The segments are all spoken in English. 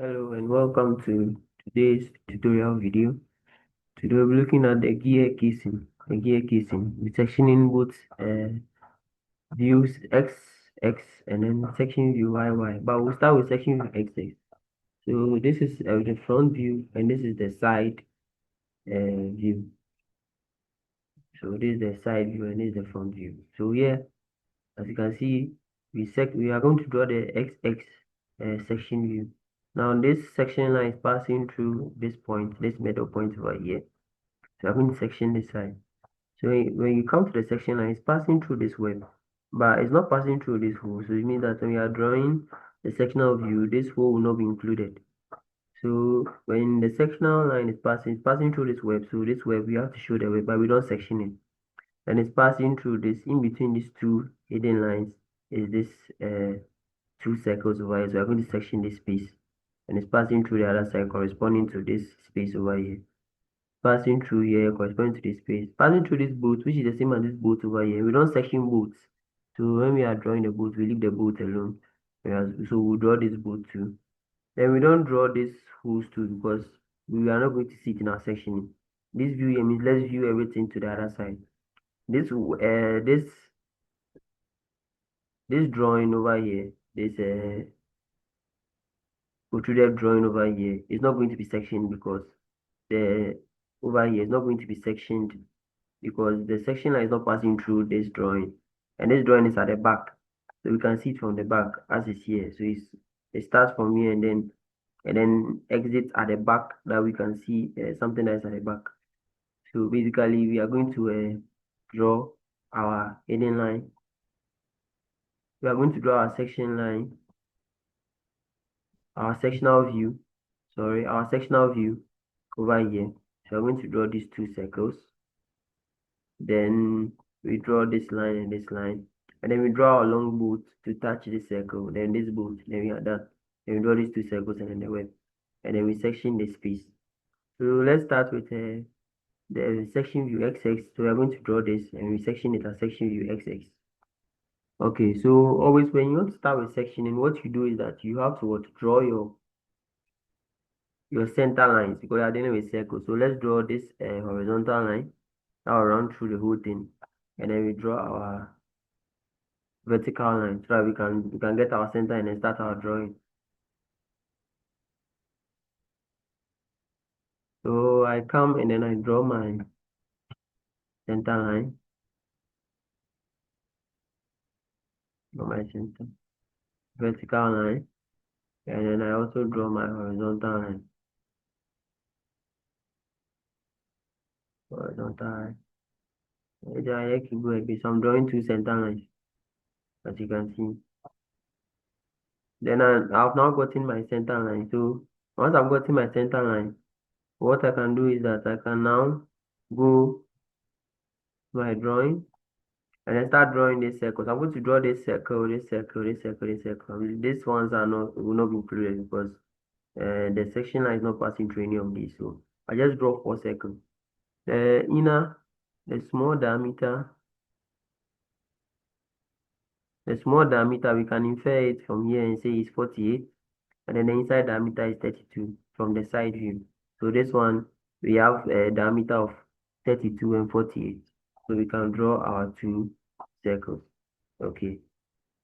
Hello and welcome to today's tutorial video. Today we'll be looking at the gear casing. We're sectioning both views X and then section view Y. But we'll start with section view XX. So this is the front view and this is the side view. So this is the side view and this is the front view. So here, as you can see, we are going to draw the XX section view. Now this section line is passing through this point, this middle point over here. So I'm going to section this side. So when you come to the section line, it's passing through this web, but it's not passing through this hole. So it means that when we are drawing the sectional view, this hole will not be included. So when the sectional line is passing, it's passing through this web. So this web, we have to show the web, but we don't section it. And it's passing through this, in between these two hidden lines is this two circles over here. So we're going to section this space. And it's passing through the other side corresponding to this space over here. Passing through here corresponding to this space. Passing through this boat, which is the same as this boat over here. We don't section boats. So when we are drawing the boat, we leave the boat alone. So we'll draw this boat too. Then we don't draw this holes too because we are not going to see it in our sectioning. This view here means let's view everything to the other side. This drawing over here, this protruded drawing over here is not going to be sectioned because the over here is not going to be sectioned because the section line is not passing through this drawing, and this drawing is at the back, so we can see it from the back as it's here. So it starts from here and then exits at the back that we can see something that is at the back. So basically, we are going to draw our hidden line. We are going to draw our section line, our sectional view. Sorry, our sectional view over here. So I'm going to draw these two circles. Then we draw this line and this line. And then we draw our long boot to touch this circle. Then this boot. Then we are done. Then we draw these two circles and then the web. And then we section this piece. So let's start with the section view XX. So we're going to draw this and we section it as section view XX. Okay, so always when you want to start with sectioning, what you do is that you have to draw your center lines because you're dealing with circles. So let's draw this horizontal line that will run through the whole thing, and then we draw our vertical line so that we can get our center and then start our drawing. So I come and then I draw my center line, draw my center vertical line, and then I also draw my horizontal line. Horizontal line. So I'm drawing two center lines, as you can see. Then I've now gotten my center line. So once I've gotten my center line, what I can do is that I can now go to my drawing and then start drawing this circle. So I'm going to draw this circle, this circle, this circle, this circle. These ones will not be included because the section line is not passing through any of these. So I just draw 4 circles. The inner, the small diameter, we can infer it from here and say it's 48, and then the inside diameter is 32 from the side view. So this one, we have a diameter of 32 and 48. So we can draw our two circles. Okay.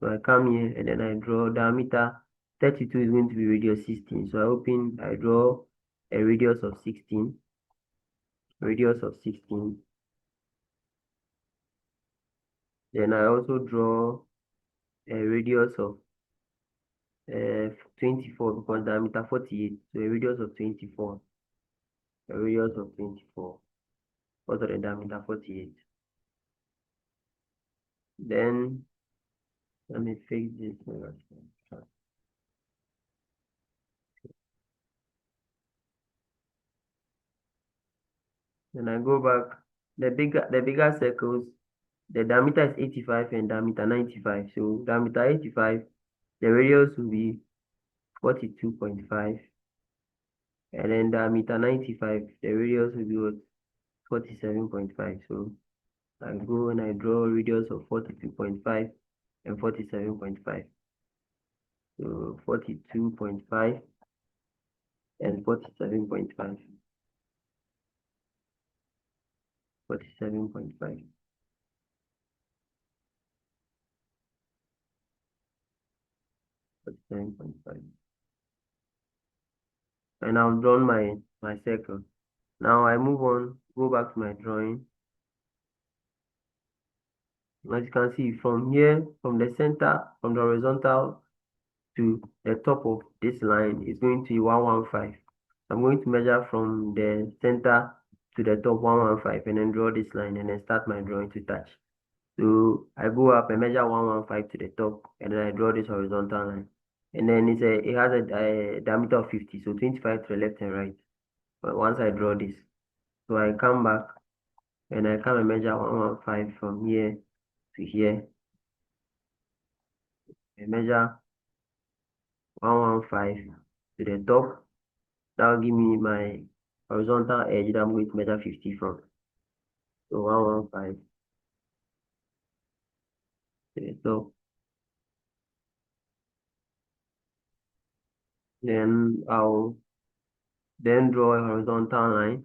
So I come here and then I draw diameter 32 is going to be radius 16. So I draw a radius of 16. Radius of 16. Then I also draw a radius of 24 because diameter 48. So a radius of 24. A radius of 24. Also the diameter 48. Then let me fix this. Then I go back. The bigger circles, the diameter is 85 and diameter 95. So diameter 85, the radius will be 42.5. And then diameter 95, the radius will be what? 47.5. So I go and I draw a radius of 42.5 and 47.5. So 42.5 and 47.5. 47.5. 47.5. And I've drawn my circle. Now I move on, go back to my drawing. As you can see from here, from the center, from the horizontal to the top of this line is going to be 115. I'm going to measure from the center to the top 115 and then draw this line and then start my drawing to touch. So I go up and measure 115 to the top and then I draw this horizontal line. And then it has a diameter of 50, so 25 to the left and right. But once I draw this, so I come back and I come and measure 115 from here to here. I measure 115 to the top. That will give me my horizontal edge that I'm going to measure 50 from. So 115 to the top. Then I'll then draw a horizontal line.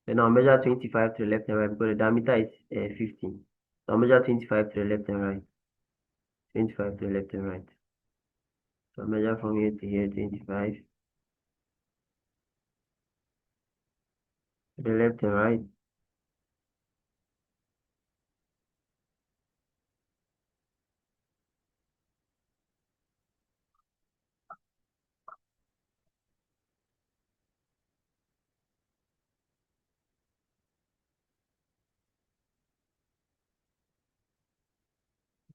Then I'll measure 25 to the left and right because the diameter is 15. So I'll measure 25 to the left and right. 25 to the left and right. So I'll measure from here to here 25 to the left and right.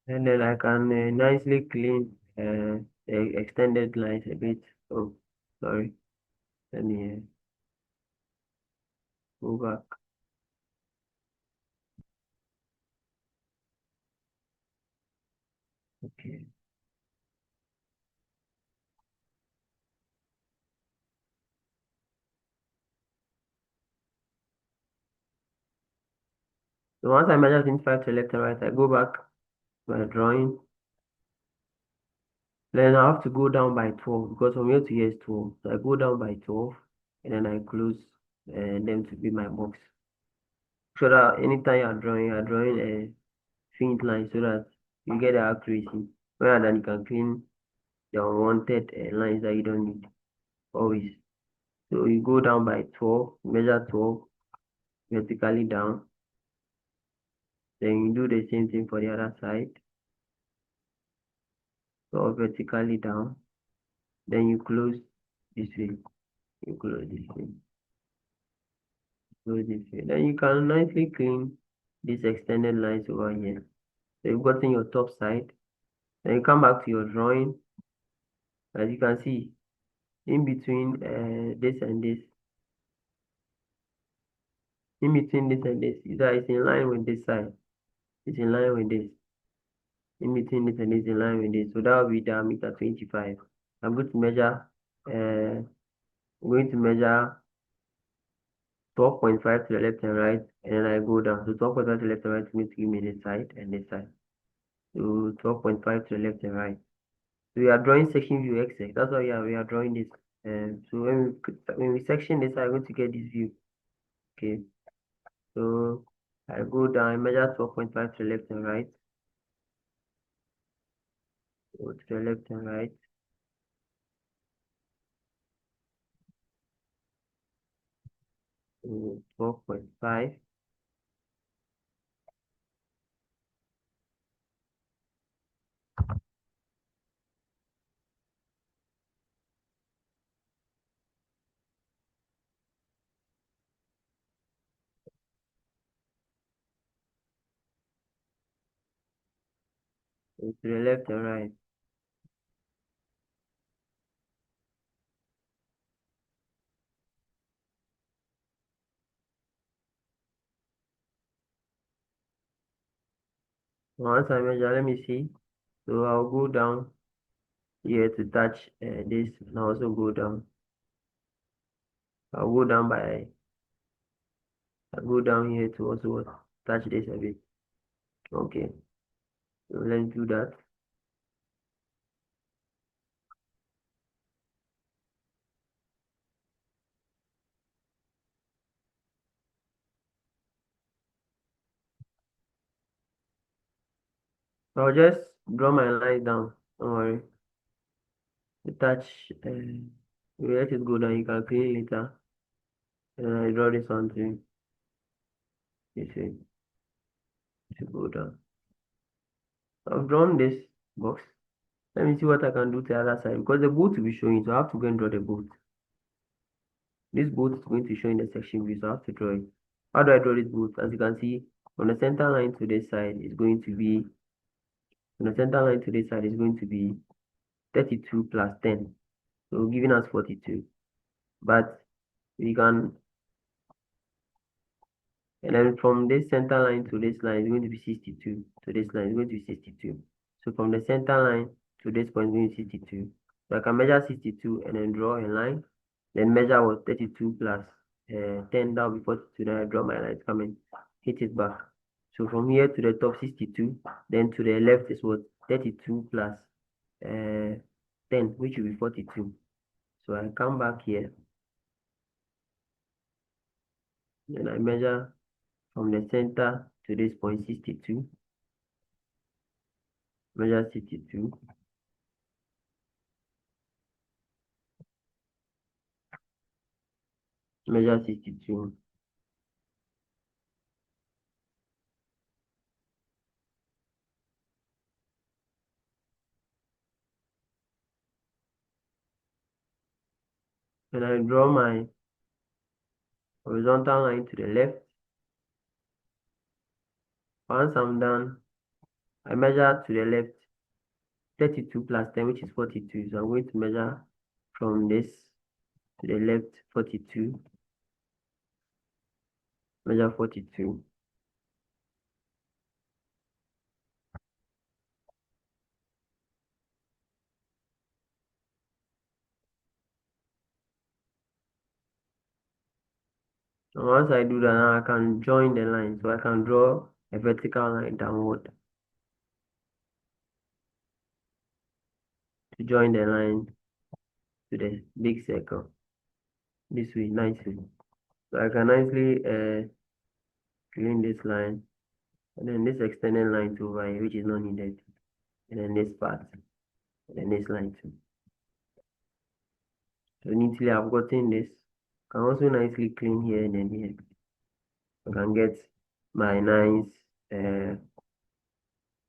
And then I can nicely clean the extended lines a bit. Oh, sorry. Let me go back. Okay. So once I measure 25 to left and right, I go back to my drawing. Then I have to go down by 12 because from here to here is 12. So I go down by 12 and then I close them to be my box. So that anytime you're drawing a faint line so that you get the accuracy. Rather than you can clean the unwanted lines that you don't need always. So you go down by 12, measure 12 vertically down. Then you do the same thing for the other side. So vertically down. Then you close this way. You close this way. Close this way. Then you can nicely clean these extended lines over here. So you've gotten your top side. Then you come back to your drawing. As you can see, in between this and this, in between this and this, that is in line with this side. It's in line with this. In between this and this, in line with this. So that will be diameter 25. I'm going to measure. I'm going to measure 12.5 to the left and right, and then I go down. So 12.5 to the left and right is going to give me this side and this side. So 12.5 to the left and right. So we are drawing section view XX. That's why we are drawing this. So when we section this, I'm going to get this view. Okay. So I go down, I measure 12.5 to the left and right. Go to the left and right. So 12.5 to the left and right. Once I measure, let me see. So I'll go down here to touch this, and I'll also go down. I'll go down by, I'll go down here to also touch this a bit. Okay, so let's do that. I'll just draw my line down. Don't worry. The touch, you let it go down. You can clean later. And then I draw this one too. You see, to go down. I've drawn this box. Let me see what I can do to the other side because the boat will be showing. So I have to go and draw the boat. This boat is going to show in the section view, so I have to draw it. How do I draw this boat? As you can see, from the center line to this side is going to be, from the center line to this side is going to be 32 plus 10. So giving us 42. But we can, and then from this center line to this line is going to be 62. To this line is going to be 62. So from the center line to this point is going to be 62. So I can measure 62 and then draw a line. Then measure what 32 plus 10, that will be 42. Then I draw my line, come and hit it back. So from here to the top 62, then to the left is what 32 plus 10, which will be 42. So I come back here and I measure from the center to this point 62, measure 62, measure 62. And I draw my horizontal line to the left. Once I'm done, I measure to the left 32 plus 10, which is 42. So I'm going to measure from this to the left 42, measure 42. And once I do that, now I can join the line. So I can draw a vertical line downward to join the line to the big circle this way nicely. So I can nicely clean this line and then this extended line to over here, which is not needed, and then this part, and then this line too. So neatly I've gotten this. Can also nicely clean here and then here. I can get my nice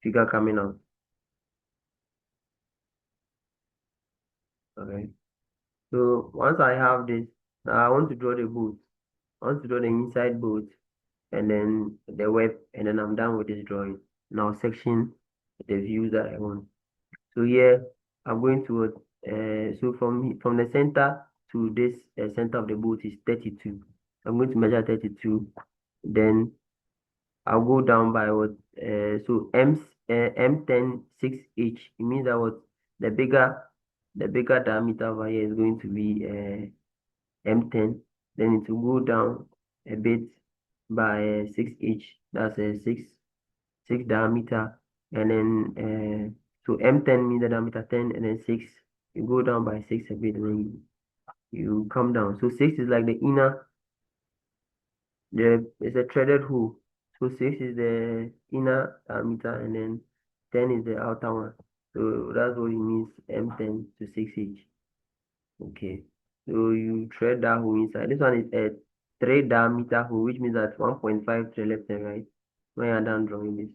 figure coming out. Okay. So once I have this, now I want to draw the boat. I want to draw the inside boat and then the web, and then I'm done with this drawing. Now section the views that I want. So here I'm going to so from the center to this center of the boat is 32. So I'm going to measure 32. Then I'll go down by what so M10 6H. It means that what the bigger diameter over here is going to be M10. Then it will go down a bit by 6H. That's a 6 diameter. And then so M10 means the diameter 10, and then 6. You go down by 6 a bit, and then you come down. So 6 is like the inner. It's a threaded hole. So 6 is the inner diameter and then 10 is the outer one. So that's what it means M10 to 6H. Okay. So you thread that hole inside. This one is a 3 diameter hole, which means that 1.5 to the left and right when you're done drawing this.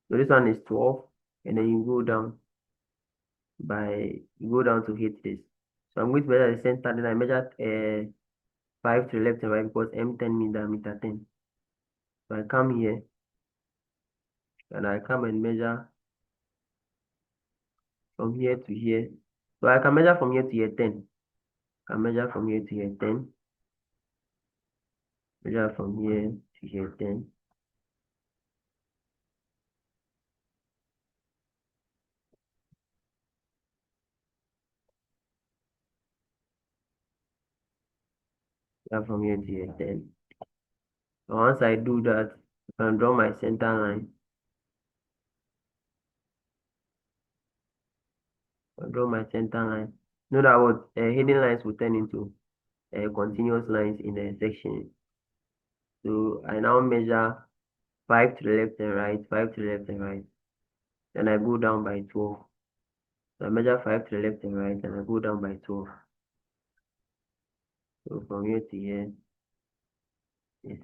So this one is 12, and then you go down to hit this. So I'm going to measure the center, then I measured 5 to the left and right because M10 means diameter 10. So I come here and I come and measure from here to here. So I can measure from here to here 10. I can measure from here to here 10. Measure from here to here 10. Measure from here to here 10. So once I do that, I can draw my center line. I draw my center line. Know that what hidden lines will turn into continuous lines in the section. So I now measure 5 to the left and right, 5 to the left and right. Then I go down by 12. So I measure 5 to the left and right, and I go down by 12. So from here to here is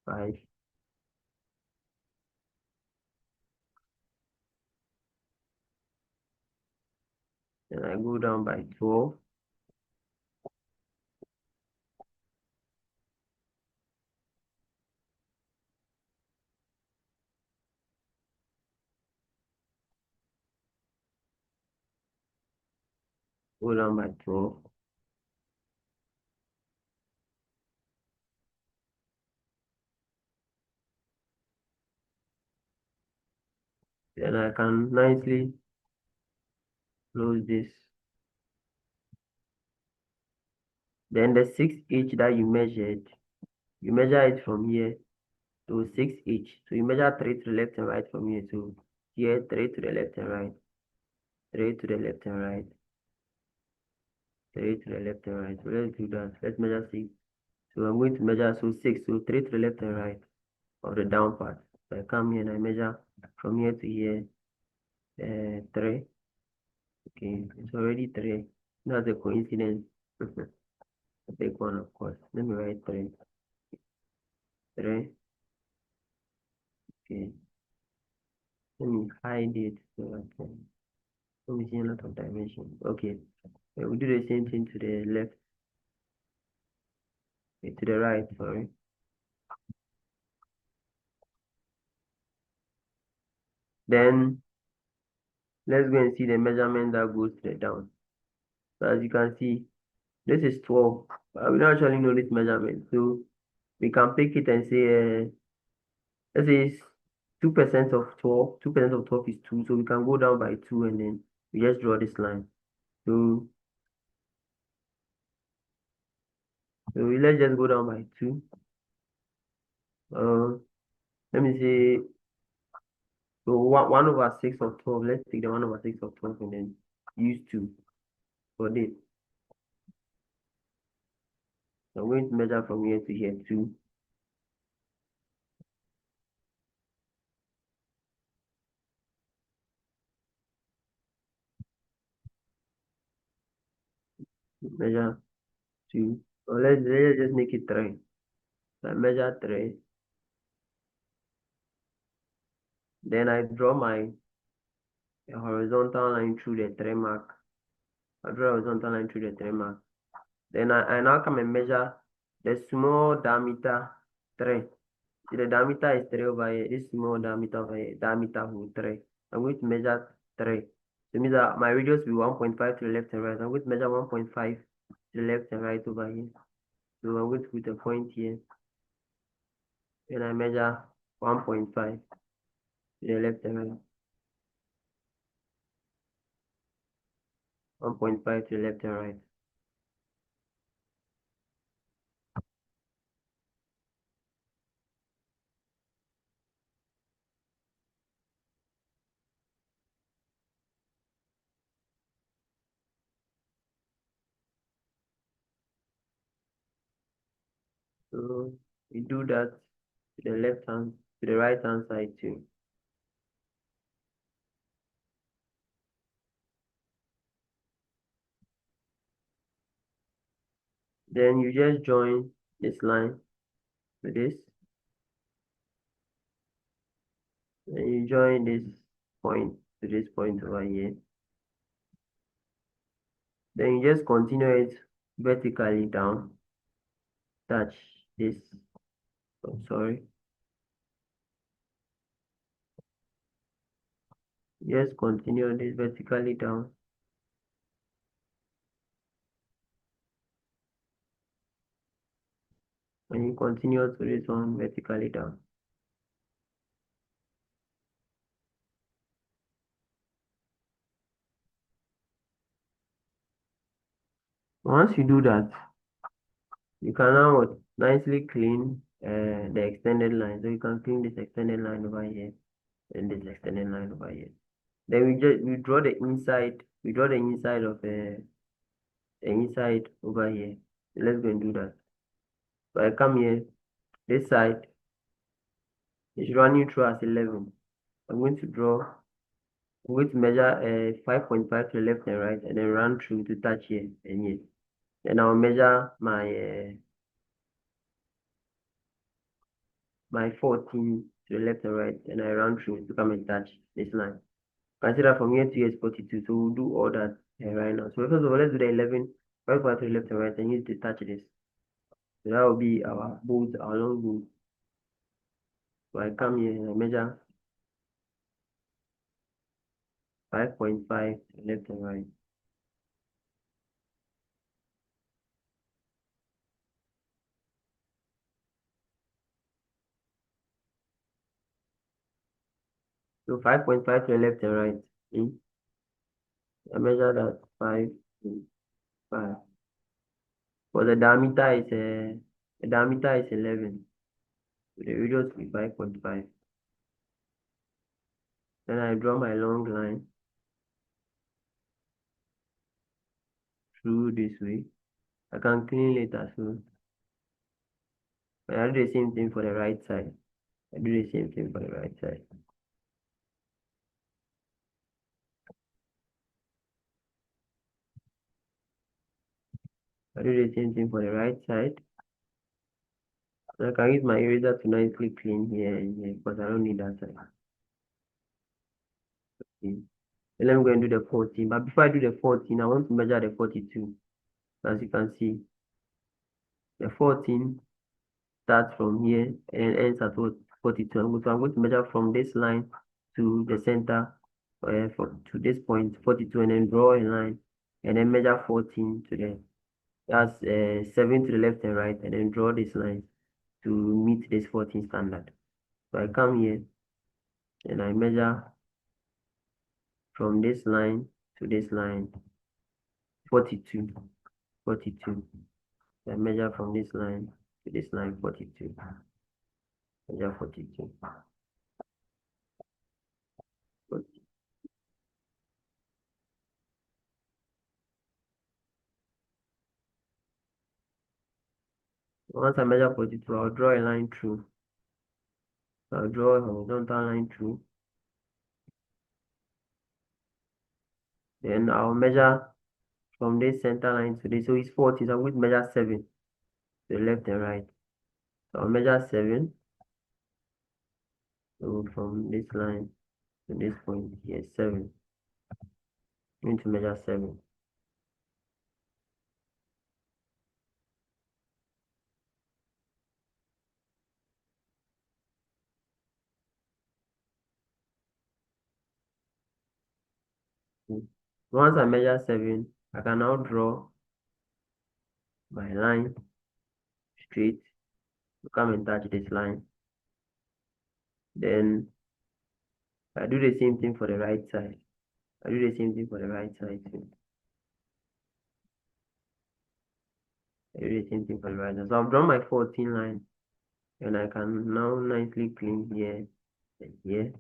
5. Then I go down by 12. Go down by 12. Then I can nicely close this. Then the 6H that you measured, you measure it from here to 6H. So you measure 3 to the left and right from here to here, 3 to the left and right, 3 to the left and right, 3 to the left and right. So let's do that. Let's measure 6. So I'm going to measure, so 6, so 3 to the left and right of the down part. So I come here and I measure from here to here, 3. Okay, it's already 3. That's a coincidence. A big one, of course. Let me write 3. 3. Okay. Let me hide it so I can. Let me see a lot of dimensions. Okay. We do the same thing to the left, to the right, sorry. Then let's go and see the measurement that goes to the down. So as you can see, this is 12. But we don't actually know this measurement. So we can pick it and say, let's say 2% of 12. 2% of 12 is 2. So we can go down by 2 and then we just draw this line. So, let's just go down by 2. Let me say, so 1 over 6 of 12. Let's take the 1 over 6 of 12 and then use 2 for this. So I'm going to measure from here to here 2. Measure 2. So let's just make it 3. So I measure 3. Then I draw my horizontal line through the 3 mark. I draw a horizontal line through the 3 mark. Then I now come and measure the small diameter 3. See, the diameter is 3 over here. This small diameter over here, diameter whole 3. I'm going to measure 3. So it means that my radius will be 1.5 to the left and right. I'm going to measure 1.5 to the left and right over here. So I'm going to put a point here. Then I measure 1.5 to the left and right. 1.5 to the left and right. So we do that to the left hand, to the right hand side too. Then you just join this line with this. And you join this point to this point over here. Then you just continue it vertically down. Touch this. Oh, sorry. Just continue this vertically down. And you continue to this one vertically down. Once you do that, you can now nicely clean the extended line. So you can clean this extended line over here and this extended line over here. Then we draw the inside. We draw the inside of the inside over here. So let's go and do that. So I come here, this side. It's running through as 11. I'm going to draw, I'm going to measure 5.5 to the left and right, and then run through to touch here and here. Then I'll measure my 14 to the left and right, and I run through to come and touch this line. Consider from here to here is 42, so we'll do all that right now. So first of all, let's do the 11, 5 to the left and right, and use to touch this. So that will be our bolt, our long bolt. So I come here and I measure 5.5 to the left and right. So 5.5 to the left and right. I measure that 5.5. For the diameter is 11. So the radius will be 5.5. Then I draw my long line through this way. I can clean later, so I do the same thing for the right side. I do the same thing for the right side. I do the same thing for the right side. I can use my eraser to nicely clean here and here because I don't need that side. Okay. Then let me go and do the 14. But before I do the 14, I want to measure the 42. As you can see, the 14 starts from here and ends at 42. So I'm going to measure from this line to the center, to this point, 42, and then draw a line, and then measure 14 to the, that's 7 to the left and right, and then draw this line to meet this 14 standard. So I come here and I measure from this line to this line, 42, 42. So I measure from this line to this line, 42, measure 42. Once I measure 42, I'll draw a line through. So I'll draw a horizontal line through. Then I'll measure from this center line to this. So it's 40, so I'm going to measure 7 to the left and right. So I'll measure 7. So from this line to this point here, 7. I'm going to measure 7. Once I measure 7, I can now draw my line straight to come and touch this line. Then I do the same thing for the right side. I do the same thing for the right side too. I do the same thing for the right side. So I've drawn my 14 line, and I can now nicely clean here and here.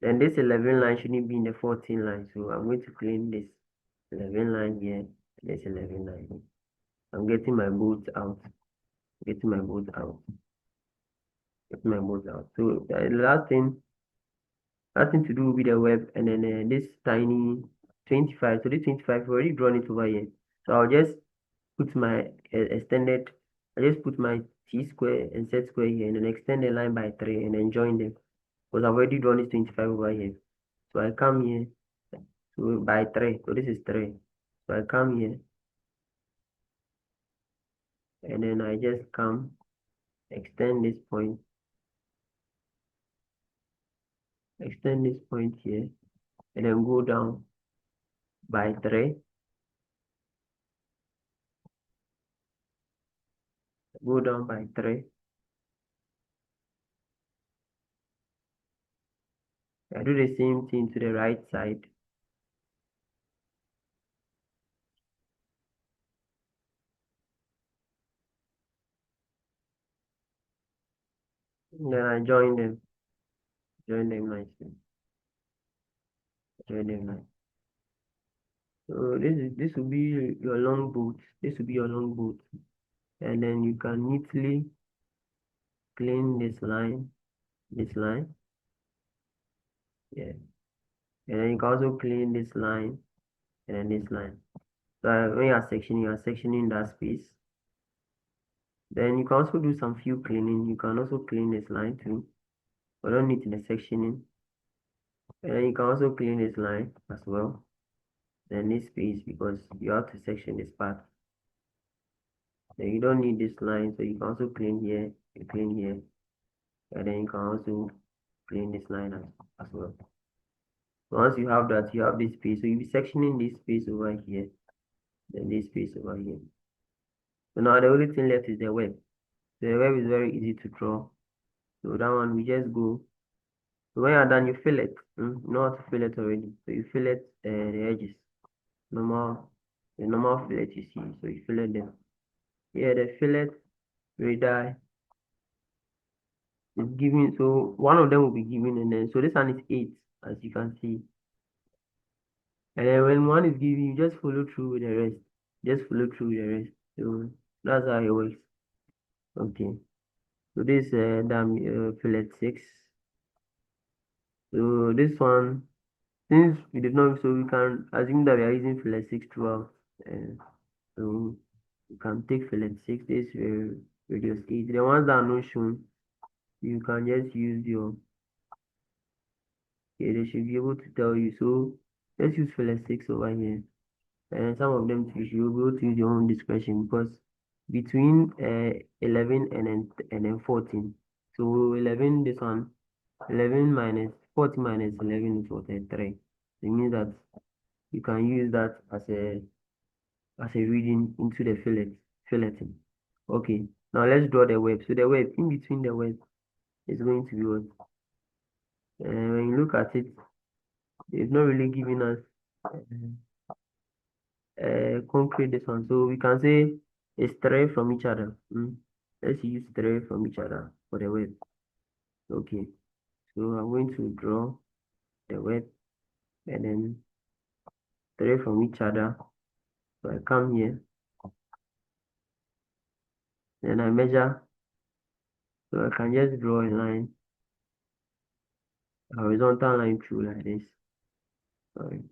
Then this 11 line shouldn't be in the 14 line, so I'm going to clean this 11 line here, this 11 line here. I'm getting my bolts out, getting my bolts out, getting my bolts out. So the last thing to do will be the web, and then this tiny 25. So this 25 already drawn it over here. So I'll just put my extended, I just put my T square and Z square here, and then extend the line by 3, and then join them. Because I've already drawn this 25 over here. So I come here, so by 3. So this is 3. So I come here, and then I just come, extend this point, here, and then go down by 3, go down by 3. I do the same thing to the right side. And then I join them nicely, join them nicely. So this will be your long boot. This will be your long boot, and then you can neatly clean this line this line, yeah. And then you can also clean this line and then this line. So when you are sectioning that space. Then you can also do some few cleaning. You can also clean this line too, but don't need the sectioning. And then you can also clean this line as well. Then this space because you have to section this part. Then you don't need this line, so you can also clean here, you clean here, and then you can also clean this line as well. Once you have that, you have this space. So you'll be sectioning this space over here, then this space over here. So now the only thing left is the web. The web is very easy to draw. So that one we just go. So when you're done, you fill it. You know how to fill it already. So you fill it the edges. The normal fillet you see. So you fillet them. Yeah, the fillet radii is given. So one of them will be given, and then so this one is 8, as you can see. And then when one is given, you just follow through with the rest. Just follow through with the rest. So that's how it works. Okay. So this fillet 6. So this one, since we did not, so we can assume that we are using fillet 6 throughout. So you can take fillet 6, this radius 8. The ones that are not shown, you can just use your, okay, they should be able to tell you. So let's use fillet 6 over here. And some of them you should be able to use your own discretion because between 11 and then 14. So 11, this one, 11 minus 40 minus 11 is what, 3. It means that you can use that as a reading into the filleting. Okay, now let's draw the web. So the web, in between the web is going to be what? When you look at it, it's not really giving us concrete this one. So we can say it's 3 from each other. Let's use 3 from each other for the web. Okay, so I'm going to draw the web and then 3 from each other. So I come here, then I measure. So I can just draw a line, a horizontal line through like this. Sorry.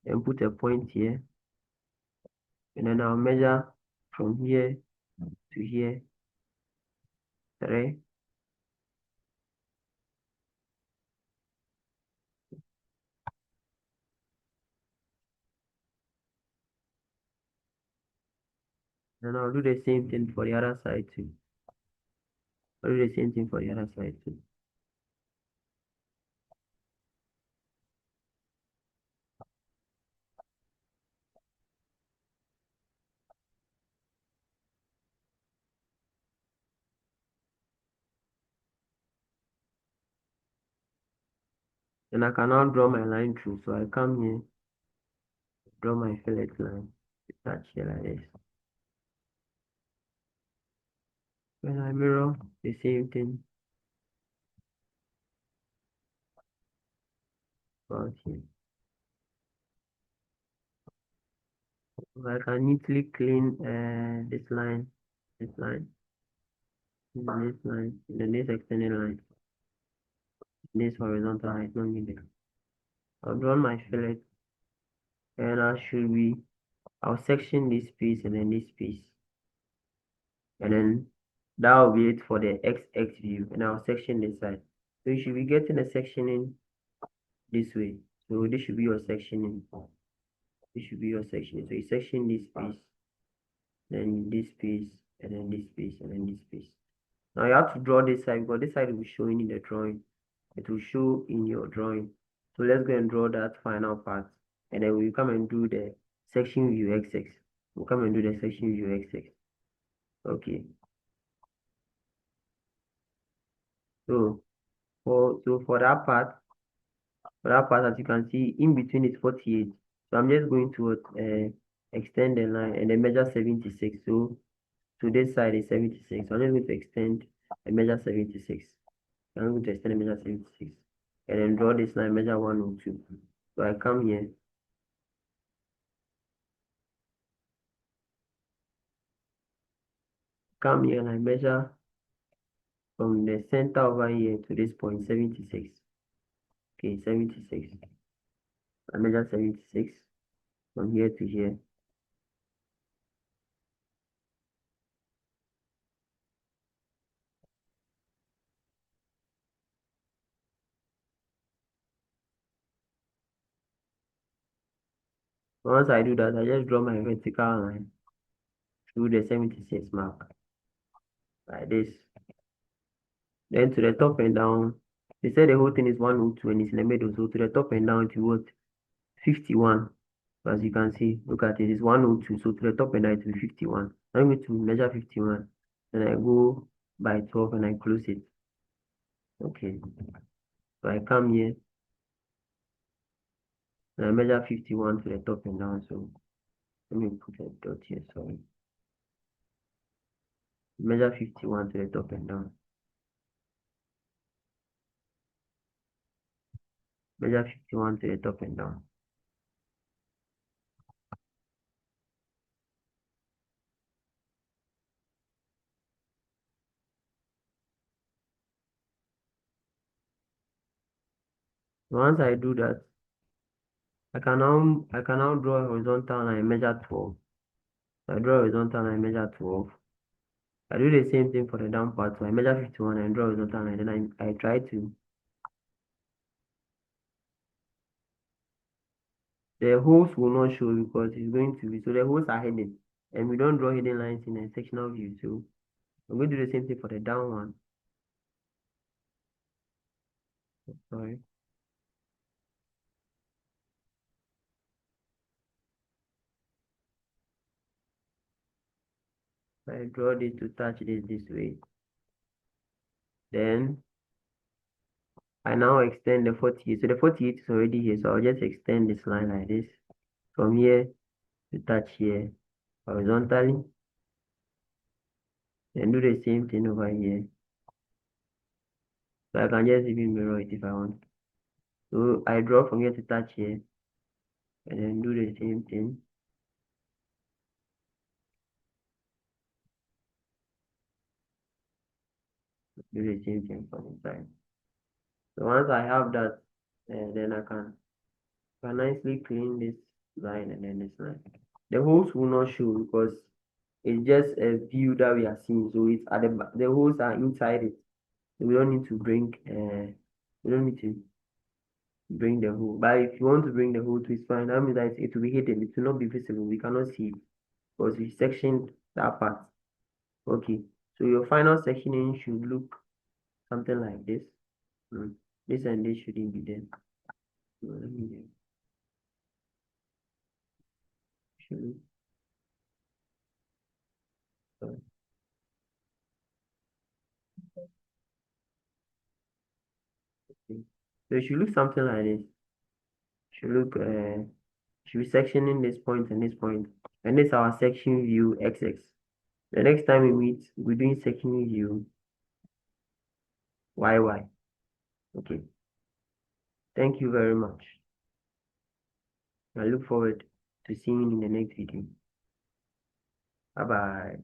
And put a point here. And then I'll measure from here to here, 3. And I'll do the same thing for the other side too. I'll do the same thing for the other side too. And I can now draw my line through. So I come here, draw my fillet line, touch here like this. When I mirror, the same thing out here. So I can neatly clean this line, this line, this line, and then this extended line, this horizontal line is not needed. I'll draw my fillet, and I'll section this piece and then this piece. And then that will be it for the XX view. And I'll section this side. So you should be getting a sectioning this way. So this should be your sectioning. This should be your sectioning. So you section this piece, then this piece, and then this piece, and then this piece. Now you have to draw this side because this side will be showing in the drawing. It will show in your drawing. So let's go and draw that final part. And then we'll come and do the section view XX. We'll come and do the section view XX. Okay. So for that part, as you can see, in between is 48. So I'm just going to extend the line and then measure 76. So to this side is 76. So I'm just going to extend and measure 76. I'm going to extend and measure 76. And then draw this line, measure 102. So I come here. come here and I measure from the center over here to this point 76. Okay, 76. I measure 76 from here to here. Once I do that, I just draw my vertical line through the 76 mark like this. Then to the top and down, they said the whole thing is 102 and it's in the middle. So to the top and down to what? 51. As you can see, look at it, it's 102. So to the top and down it will be 51. I'm going to measure 51. Then I go by 12 and I close it. Okay. So I come here and I measure 51 to the top and down. So let me put a dot here, sorry. Measure 51 to the top and down. Measure 51 to the top and down. Once I do that, I can now draw a horizontal and I measure 12. I draw a horizontal and I measure 12. I do the same thing for the down part. So I measure 51 and draw a horizontal line. Then I try to. The holes will not show because it's going to be. So the holes are hidden. And we don't draw hidden lines in a sectional view. So I'm going to do the same thing for the down one. Sorry. I draw this to touch this way. Then I now extend the 48. So the 48 is already here. So I'll just extend this line like this. From here to touch here horizontally. And do the same thing over here. So I can just even mirror it if I want. So I draw from here to touch here. And then do the same thing. Do the same thing for the side. So once I have that, then I can nicely clean this line and then this line. The holes will not show because it's just a view that we are seeing. So it's at the holes are inside it. So we don't need to bring the hole. But if you want to bring the hole to its fine, that means that it will be hidden. It will not be visible. We cannot see it because we sectioned that part. Okay. So your final sectioning should look something like this. This and this shouldn't be there. So let me should look, sorry. Okay. So it should look something like this. Should look should be sectioning this point and this point. And this is our section view XX. The next time we meet, we're doing section view YY. Okay. Thank you very much. I look forward to seeing you in the next video. Bye bye.